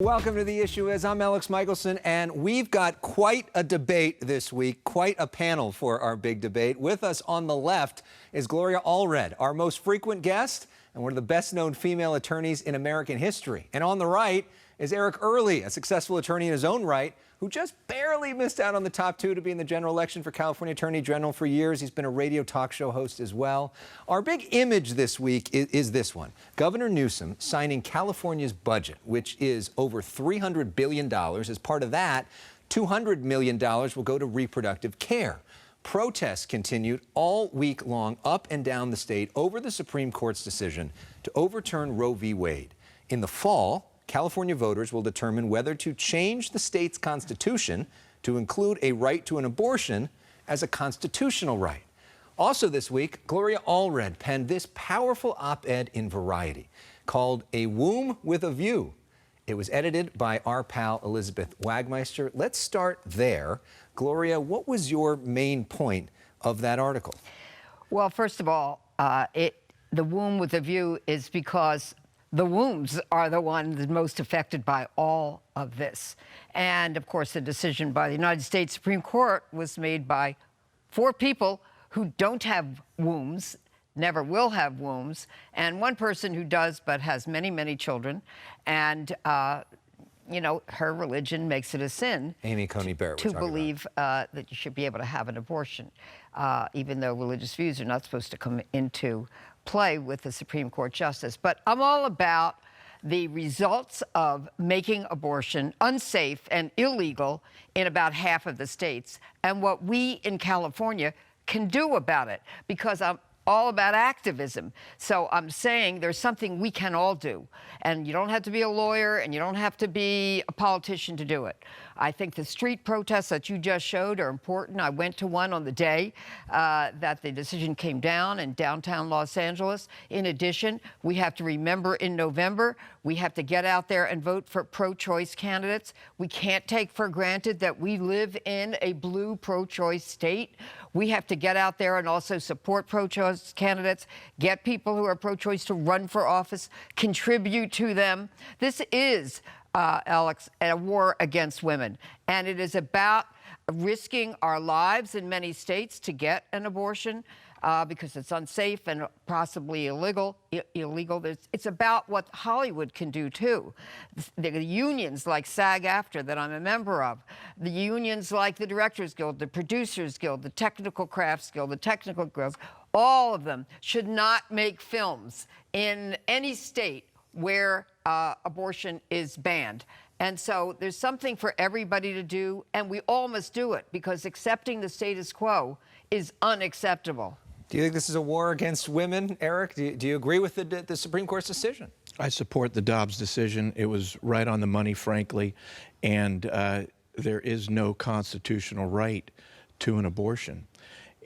Welcome to The Issue Is. I'm Elex Michaelson, and we've got quite a debate this week, quite a panel for our big debate. With us on the left is Gloria Allred, our most frequent guest and one of the best-known female attorneys in American history. And on the right is Eric Early, a successful attorney in his own right, who just barely missed out on the top two to be in the general election for California Attorney General for years. He's been a radio talk show host as well. Our big image this week is this one. Governor Newsom signing California's budget, which is over $300 billion. As part of that, $200 million will go to reproductive care. Protests continued all week long up and down the state over the Supreme Court's decision to overturn Roe v. Wade. In the fall, California voters will determine whether to change the state's constitution to include a right to an abortion as a constitutional right. Also this week, Gloria Allred penned this powerful op-ed in Variety called A Womb with a View. It was edited by our pal Elizabeth Wagmeister. Let's start there. Gloria, what was your main point of that article? Well, first of all, the womb with a view is because the wombs are the ones most affected by all of this. And, of course, the decision by the United States Supreme Court was made by 4 people who don't have wombs, never will have wombs, and 1 person who does but has many, many children. And, you know, her religion makes it a sin Amy Coney Barrett to believe that you should be able to have an abortion, even though religious views are not supposed to come into play with the Supreme Court justice. But I'm all about the results of making abortion unsafe and illegal in about half of the states and what we in California can do about it, because I'm all about activism. So I'm saying there's something we can all do. And you don't have to be a lawyer and you don't have to be a politician to do it. I think the street protests that you just showed are important. I went to one on the day that the decision came down in downtown Los Angeles. In addition, we have to remember in November, we have to get out there and vote for pro-choice candidates. We can't take for granted that we live in a blue pro-choice state. We have to get out there and also support pro-choice candidates, get people who are pro-choice to run for office, contribute to them. This is, Alex, a war against women. And it is about risking our lives in many states to get an abortion because it's unsafe and possibly illegal. It's about what Hollywood can do, too. The unions like SAG-AFTRA that I'm a member of, the unions like the Directors Guild, the Producers Guild, the Technical Crafts Guild, the Technical Guilds, all of them should not make films in any state where abortion is banned. And so there's something for everybody to do, and we all must do it, because accepting the status quo is unacceptable. Do you think this is a war against women, Eric? Do you agree with the Supreme Court's decision? I support the Dobbs decision. It was right on the money, frankly, and there is no constitutional right to an abortion.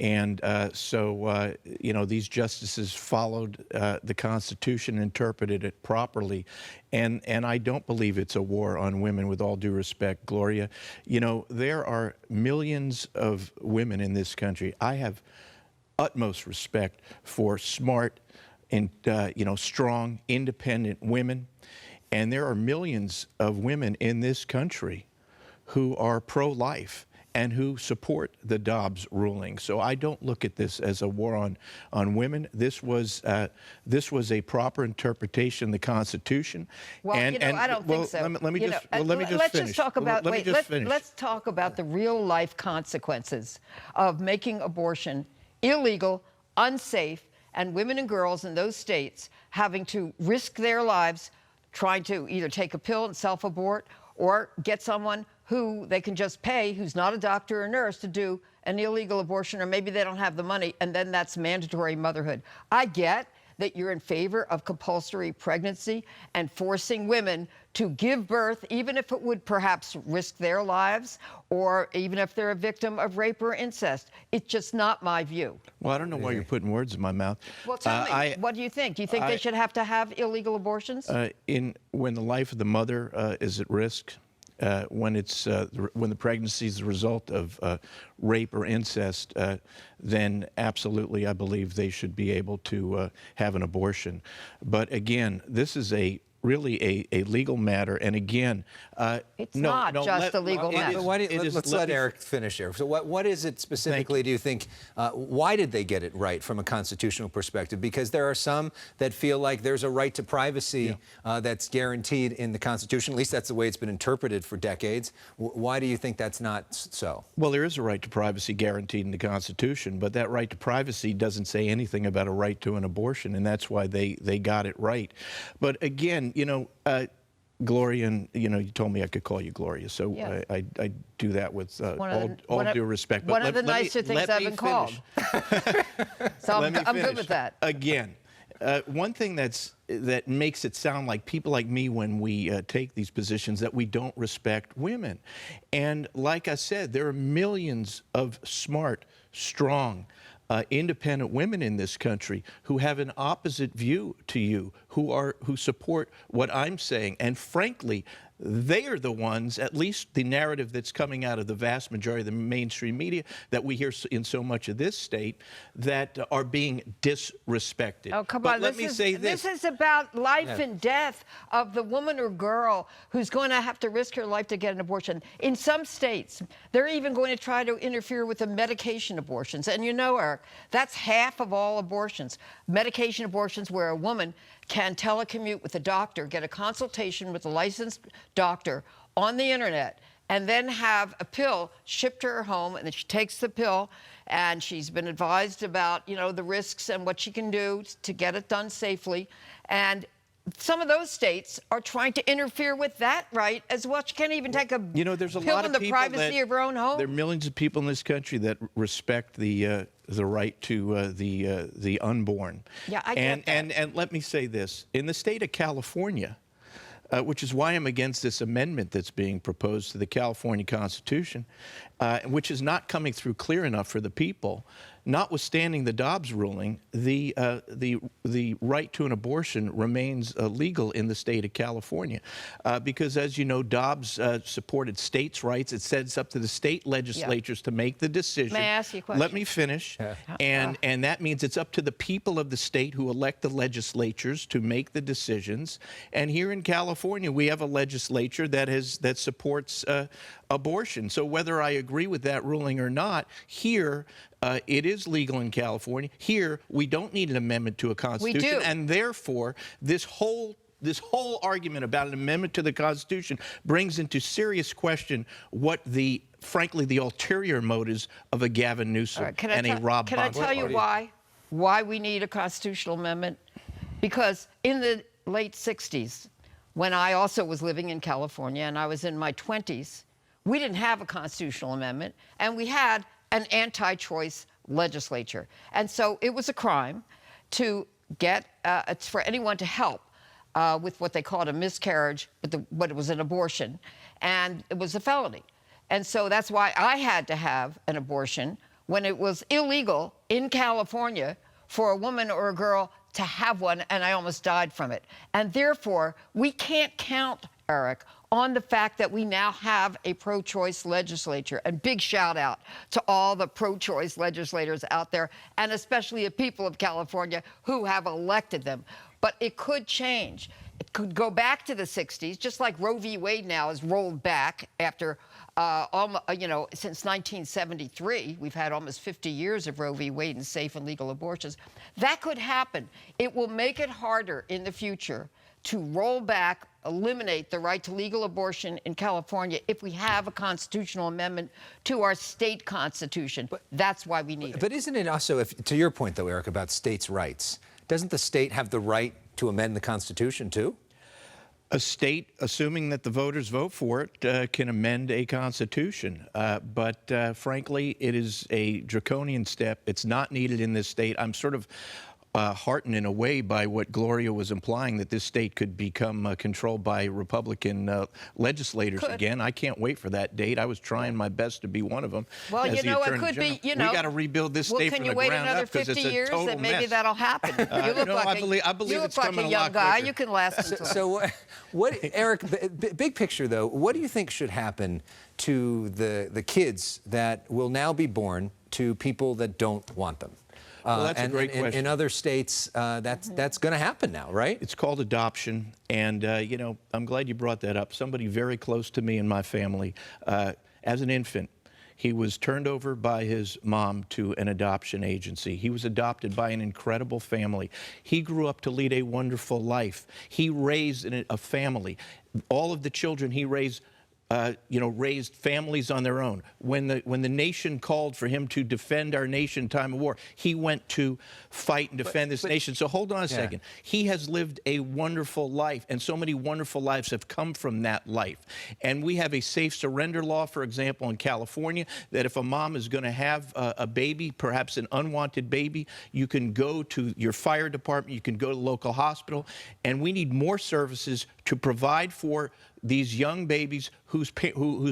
And you know, these justices followed the Constitution, interpreted it properly. And I don't believe it's a war on women, with all due respect, Gloria. You know, there are millions of women in this country. I have utmost respect for smart and, you know, strong, independent women. And there are millions of women in this country who are pro-life and who support the Dobbs ruling. So I don't look at this as a war on women. This was a proper interpretation of the Constitution. Well, you know, I don't think so. Let me just finish. Let's just talk about, let's talk about the real life consequences of making abortion illegal, unsafe, and women and girls in those states having to risk their lives trying to either take a pill and self-abort or get someone who they can just pay, who's not a doctor or nurse, to do an illegal abortion, or maybe they don't have the money, and then that's mandatory motherhood. I get that you're in favor of compulsory pregnancy and forcing women to give birth, even if it would perhaps risk their lives, or even if they're a victim of rape or incest. It's just not my view. Well, I don't know why you're putting words in my mouth. Well, tell me, what do you think? Do you think they should have to have illegal abortions? When the life of the mother is at risk, when the pregnancy is the result of rape or incest, then absolutely I believe they should be able to have an abortion. But again, this is a really a legal matter. And again, It's not just a legal matter. But let's let Eric finish here. So what is it specifically, do you think, why did they get it right from a constitutional perspective? Because there are some that feel like there's a right to privacy that's guaranteed in the Constitution. At least that's the way it's been interpreted for decades. Why do you think that's not so? Well, there is a right to privacy guaranteed in the Constitution, but that right to privacy doesn't say anything about a right to an abortion, and that's why they got it right. But again, Gloria, and you told me I could call you Gloria, so Yeah. I do that with all due respect. One of the nicer things I've been called. So I'm good with that. Again, one thing that makes it sound like people like me, when we take these positions, that we don't respect women. And like I said, there are millions of smart, strong, independent women in this country who have an opposite view to you, who support what I'm saying. And frankly, they are the ones, at least the narrative that's coming out of the vast majority of the mainstream media that we hear in so much of this state, that are being disrespected. Oh, come but on. Let me say this. This is about life and death of the woman or girl who's going to have to risk her life to get an abortion. In some states, they're even going to try to interfere with the medication abortions. And Eric, that's half of all abortions. Medication abortions, where a woman can telecommute with a doctor, get a consultation with a licensed doctor on the internet, and then have a pill shipped to her home, and then she takes the pill, and she's been advised about, the risks and what she can do to get it done safely. And some of those states are trying to interfere with that right as well. She can't even take a there's a pill lot in of the people privacy of her own home. There are millions of people in this country that respect the right to the unborn. Yeah, I get that. And let me say this: in the state of California, which is why I'm against this amendment that's being proposed to the California Constitution, which is not coming through clear enough for the people. Notwithstanding the Dobbs ruling, the right to an abortion remains legal in the state of California, because, as you know, Dobbs supported states' rights. It said it's up to the state legislatures to make the decision. May I ask you a question? Let me finish. And that means it's up to the people of the state who elect the legislatures to make the decisions. And here in California, we have a legislature that supports abortion. So whether I agree with that ruling or not, here it is legal in California. Here, we don't need an amendment to a Constitution. We do. And therefore, this whole argument about an amendment to the Constitution brings into serious question what frankly, the ulterior motives of a Gavin Newsom and a Rob Can I tell you why we need a constitutional amendment? Because in the late 60s, when I also was living in California and I was in my 20s, we didn't have a constitutional amendment, and we had an anti-choice legislature. And so it was a crime to get, for anyone to help with what they called a miscarriage, but it was an abortion, and it was a felony. And so that's why I had to have an abortion when it was illegal in California for a woman or a girl to have one, and I almost died from it. And therefore, we can't count, Eric, on the fact that we now have a pro-choice legislature. And big shout out to all the pro-choice legislators out there, and especially the people of California who have elected them. But it could change. It could go back to the 60s, just like Roe v. Wade now has rolled back after, since 1973. We've had almost 50 years of Roe v. Wade and safe and legal abortions. That could happen. It will make it harder in the future to roll back, eliminate the right to legal abortion in California if we have a constitutional amendment to our state constitution. That's why we need it. But isn't it also, to your point, though, Eric, about states' rights, doesn't the state have the right to amend the Constitution, too? A state, assuming that the voters vote for it, can amend a constitution. But frankly, it is a draconian step. It's not needed in this state. I'm sort of heartened in a way by what Gloria was implying, that this state could become controlled by Republican legislators again. I can't wait for that date. I was trying my best to be one of them. Well, it could be, we got to rebuild this state from the ground up because it's a total mess. Can you wait another 50 years and maybe that'll happen? You look I believe it's coming a young lot guy. quicker. You can last until... So what, Eric, big picture, though, what do you think should happen to the kids that will now be born to people that don't want them? Well, that's a and great question. in other states, that's going to happen now, right? It's called adoption, and you know, I'm glad you brought that up. Somebody very close to me and my family, as an infant, he was turned over by his mom to an adoption agency. He was adopted by an incredible family. He grew up to lead a wonderful life. He raised a family. All of the children he raised, raised families on their own. When the nation called for him to defend our nation in time of war, he went to fight and defend this nation. So hold on a second. He has lived a wonderful life, and so many wonderful lives have come from that life. And we have a safe surrender law, for example, in California, that if a mom is going to have a baby, perhaps an unwanted baby, you can go to your fire department, you can go to the local hospital, and we need more services to provide for these young babies whose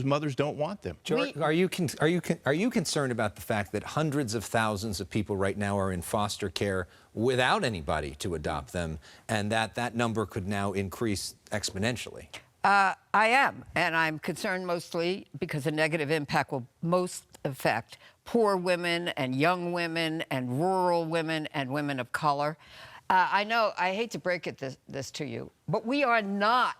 mothers don't want them. George, are you concerned about the fact that hundreds of thousands of people right now are in foster care without anybody to adopt them, and that number could now increase exponentially? I am, and I'm concerned mostly because the negative impact will most affect poor women and young women and rural women and women of color. I know, I hate to break this to you, but we are not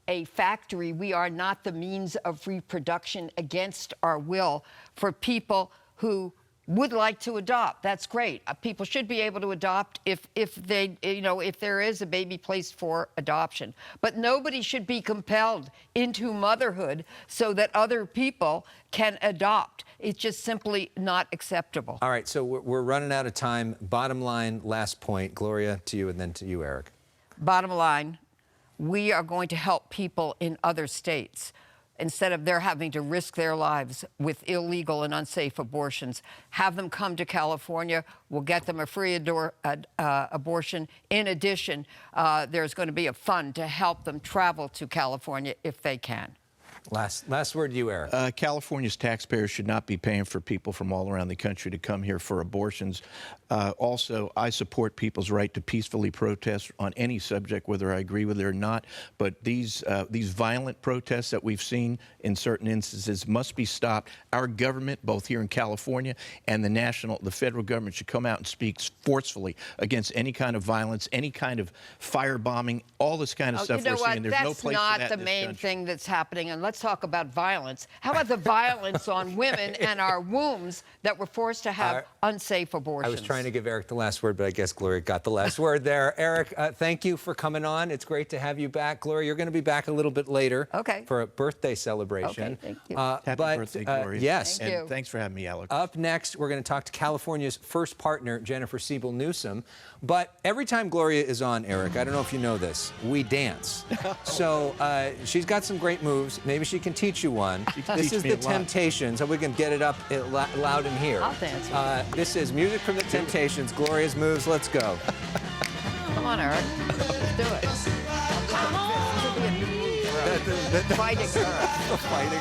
a factory. We are not the means of reproduction against our will for people who would like to adopt. That's great. People should be able to adopt if there is a baby placed for adoption. But nobody should be compelled into motherhood so that other people can adopt. It's just simply not acceptable. All right, so we're running out of time. Bottom line, last point. Gloria, to you, and then to you, Eric. Bottom line, we are going to help people in other states. Instead of their having to risk their lives with illegal and unsafe abortions, have them come to California. We'll get them a free abortion. In addition, there's going to be a fund to help them travel to California if they can. Last word to you, Eric. California's taxpayers should not be paying for people from all around the country to come here for abortions. Also, I support people's right to peacefully protest on any subject, whether I agree with it or not. But these violent protests that we've seen in certain instances must be stopped. Our government, both here in California and the federal government, should come out and speak forcefully against any kind of violence, any kind of firebombing, all this kind of stuff we're seeing. There's no place for that in this country. That's not the main thing that's happening. And let's talk about violence. How about the violence on women and our wombs that were forced to have unsafe abortions? I was trying to give Eric the last word, but I guess Gloria got the last word there. Eric, thank you for coming on. It's great to have you back. Gloria, you're going to be back a little bit later for a birthday celebration. Okay, thank you. Happy birthday, Gloria. Yes. Thank you. And thanks for having me, Alex. Up next, we're going to talk to California's first partner, Jennifer Siebel-Newsom. But every time Gloria is on, Eric, I don't know if you know this, we dance. So she's got some great moves. Maybe she can teach you one. This is the Temptations. So we can get it up loud in here. I'll dance. This is music from the Temptations. Gloria's moves. Let's go. Come on, Eric. Let's do it. Fighting. Fighting.